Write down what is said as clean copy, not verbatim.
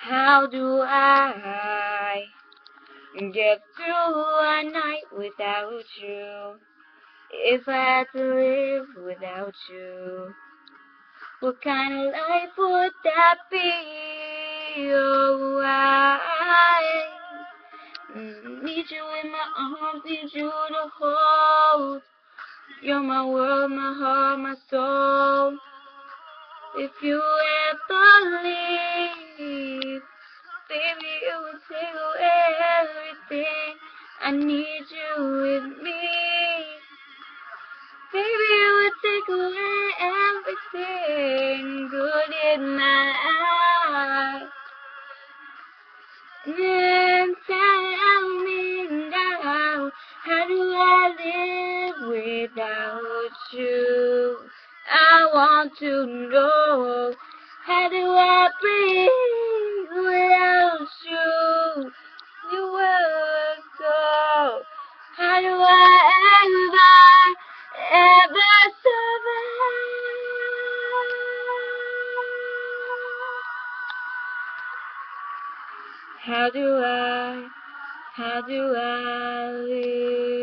How do I get through a night without you? If I had to live without you, what kind of life would that be? Oh, I need you in my arms, need you to hold. You're my world, my heart, my soul. If you ever leave, baby, it would take away everything. I need you with me. Baby, it would take away everything good in my eyes. Then tell me now, how do I live without you? I want to know, how do I breathe without you? You were so, how do I ever survive? How do I live?